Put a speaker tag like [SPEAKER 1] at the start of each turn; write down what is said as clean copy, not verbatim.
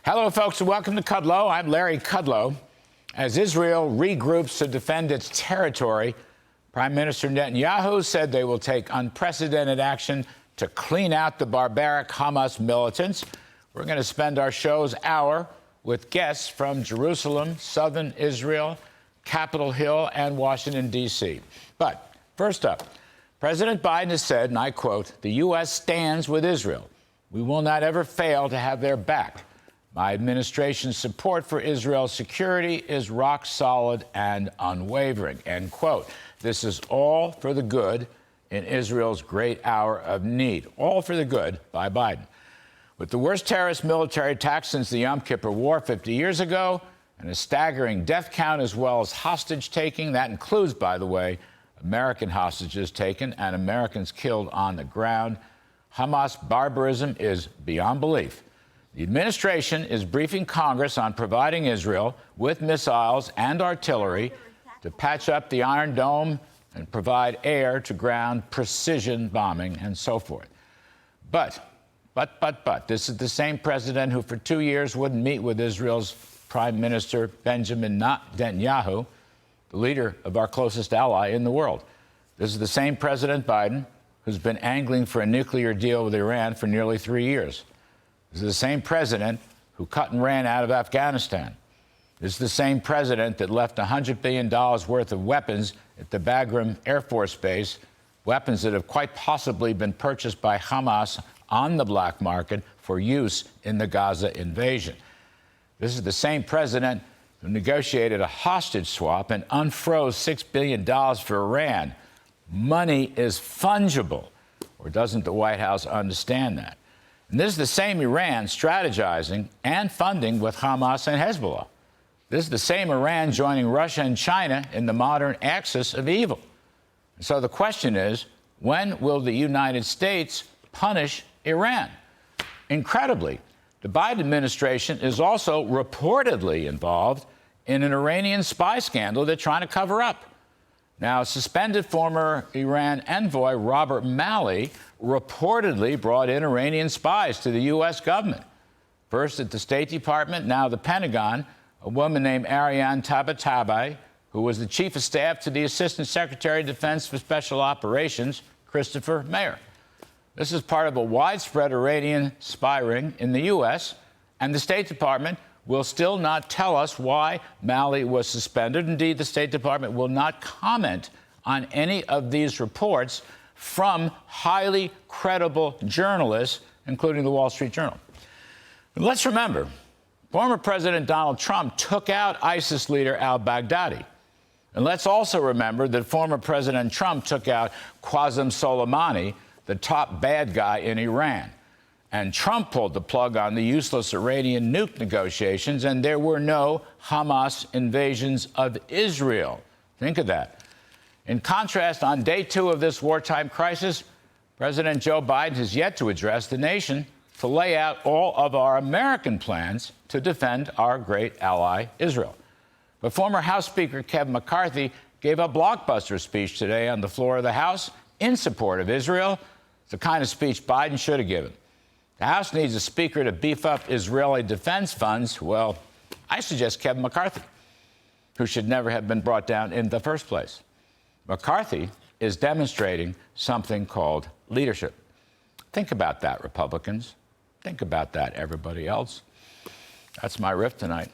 [SPEAKER 1] Hello, folks, and welcome to Kudlow. I'm Larry Kudlow. As Israel regroups to defend its territory, Prime Minister Netanyahu said they will take unprecedented action to clean out the barbaric Hamas militants. We're going to spend our show's hour with guests from Jerusalem, southern Israel, Capitol Hill, and Washington, D.C. But first up, President Biden has said, and I quote, "The U.S. stands with Israel. We will not ever fail to have their back. My administration's support for Israel's security is rock solid and unwavering," end quote. This is all for the good in Israel's great hour of need. All for the good by Biden. With the worst terrorist military attack since the Yom Kippur War 50 years ago, and a staggering death count as well as hostage taking, that includes, by the way, American hostages taken and Americans killed on the ground, Hamas barbarism is beyond belief. The administration is briefing Congress on providing Israel with missiles and artillery to patch up the Iron Dome and provide air-to-ground precision bombing and so forth. But, this is the same president who for 2 years wouldn't meet with Israel's Prime Minister Benjamin Netanyahu, the leader of our closest ally in the world. This is the same President Biden who's been angling for a nuclear deal with Iran for nearly 3 years. This is the same president who cut and ran out of Afghanistan. This is the same president that left $100 billion worth of weapons at the Bagram Air Force Base, weapons that have quite possibly been purchased by Hamas on the black market for use in the Gaza invasion. This is the same president who negotiated a hostage swap and unfroze $6 billion for Iran. Money is fungible, or doesn't the White House understand that? And this is the same Iran strategizing and funding with Hamas and Hezbollah. This is the same Iran joining Russia and China in the modern axis of evil. And so the question is, when will the United States punish Iran? Incredibly, the Biden administration is also reportedly involved in an Iranian spy scandal they're trying to cover up. Now, suspended former Iran envoy Robert Malley reportedly brought in Iranian spies to the U.S. government. First at the State Department, now the Pentagon, a woman named Ariane Tabatabai, who was the chief of staff to the Assistant Secretary of Defense for Special Operations, Christopher Mayer. This is part of a widespread Iranian spy ring in the U.S., and the State Department will still not tell us why Malley was suspended. Indeed, the State Department will not comment on any of these reports from highly credible journalists, including the Wall Street Journal. But let's remember, former President Donald Trump took out ISIS leader al-Baghdadi. And let's also remember that former President Trump took out Qasem Soleimani, the top bad guy in Iran. And Trump pulled the plug on the useless Iranian nuke negotiations, and there were no Hamas invasions of Israel. Think of that. In contrast, on day 2 of this wartime crisis, President Joe Biden has yet to address the nation to lay out all of our American plans to defend our great ally, Israel. But former House Speaker Kevin McCarthy gave a blockbuster speech today on the floor of the House in support of Israel. It's the kind of speech Biden should have given. The House needs a speaker to beef up Israeli defense funds. Well, I suggest Kevin McCarthy, who should never have been brought down in the first place. McCarthy is demonstrating something called leadership. Think about that, Republicans. Think about that, everybody else. That's my riff tonight.